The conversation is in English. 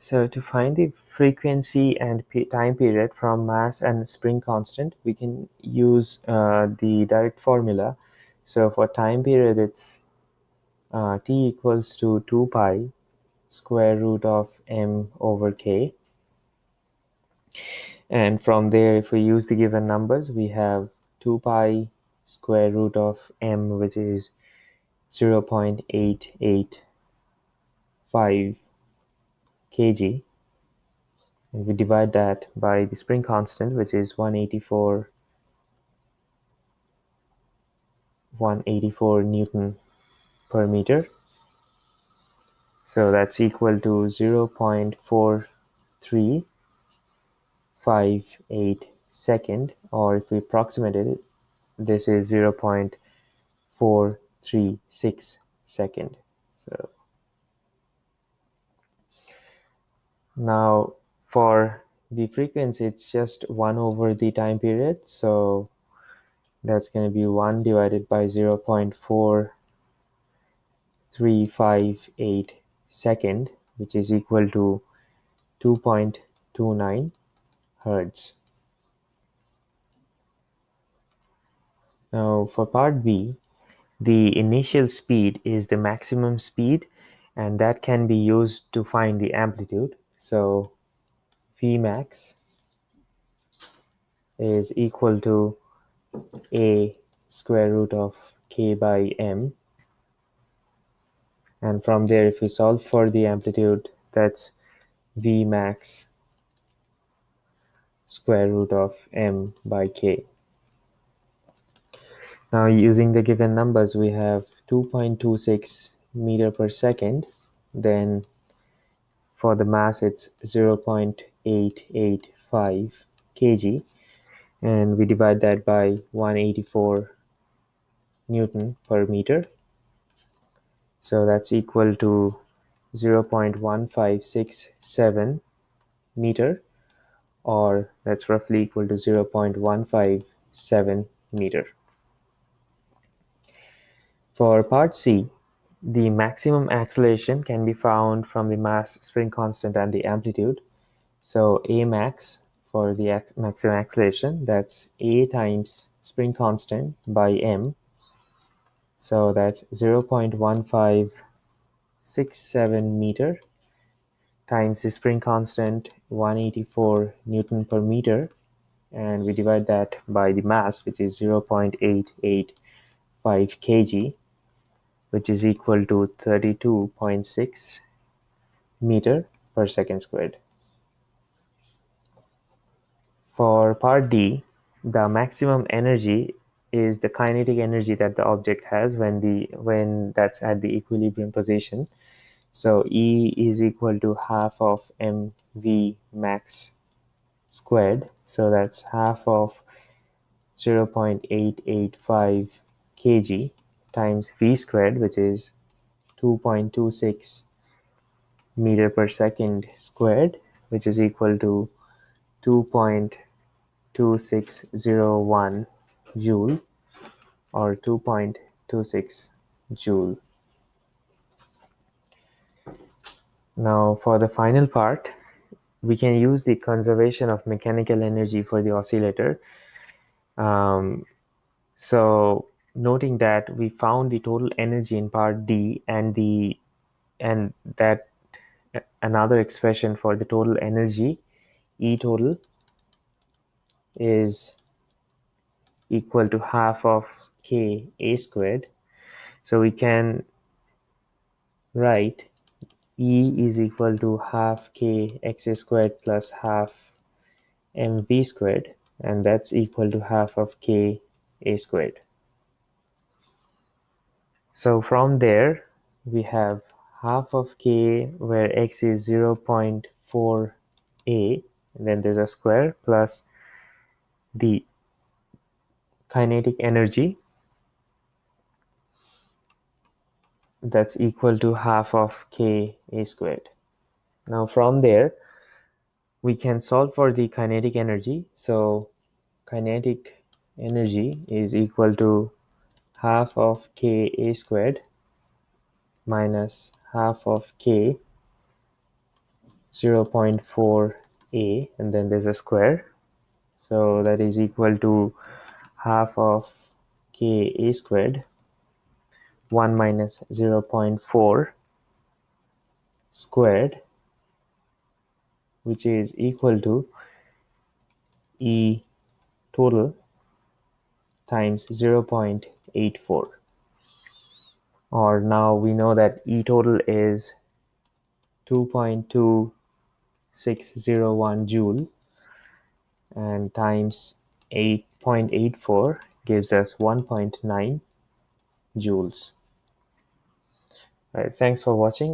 So to find the frequency and time period from mass and spring constant, we can use the direct formula. So for time period, it's t equals to 2 pi square root of m over k. And from there, if we use the given numbers, we have 2 pi square root of m, which is 0.885 kg. And we divide that by the spring constant, which is 184 Newton per meter. So that's equal to 0.4358 second, or if we approximate it, this is 0.436 second. So now for the frequency, it's just 1 over the time period. So that's going to be 1 divided by 0.4358 second, which is equal to 2.29 hertz. Now for part B, the initial speed is the maximum speed, and that can be used to find the amplitude. So Vmax is equal to a square root of k by m. And from there, if we solve for the amplitude, that's Vmax square root of m by k. Now using the given numbers, we have 2.26 meter per second. Then for the mass, it's 0.885 kg. And we divide that by 184 Newton per meter. So that's equal to 0.1567 meter, or that's roughly equal to 0.157 meter. For part C, the maximum acceleration can be found from the mass, spring constant, and the amplitude. So A max for the maximum acceleration, that's A times spring constant by m. So that's 0.1567 meter times the spring constant, 184 Newton per meter, and we divide that by the mass, which is 0.885 kg, which is equal to 32.6 meter per second squared. For part D, the maximum energy is the kinetic energy that the object has when that's at the equilibrium position. So E is equal to half of mv max squared. So that's half of 0.885 kg times v squared, which is 2.26 meter per second squared, which is equal to 2.2601 joule, or 2.26 joule. Now for the final part, we can use the conservation of mechanical energy for the oscillator. So noting that we found the total energy in part D, and that another expression for the total energy, E total, is equal to half of k a squared. So we can write E is equal to half k x squared plus half mv squared, and that's equal to half of k a squared. So from there, we have half of k, where x is 0.4a, and then there's a square, plus the kinetic energy, that's equal to half of k a squared. Now from there, we can solve for the kinetic energy. So kinetic energy is equal to half of k a squared minus half of k 0.4 A, and then there's a square. So that is equal to half of Ka squared, 1 minus 0.4 squared, which is equal to E total times 0.84. Or now we know that E total is 2.2601 joule, and times 8.84 gives us 1.9 joules. All right, thanks for watching.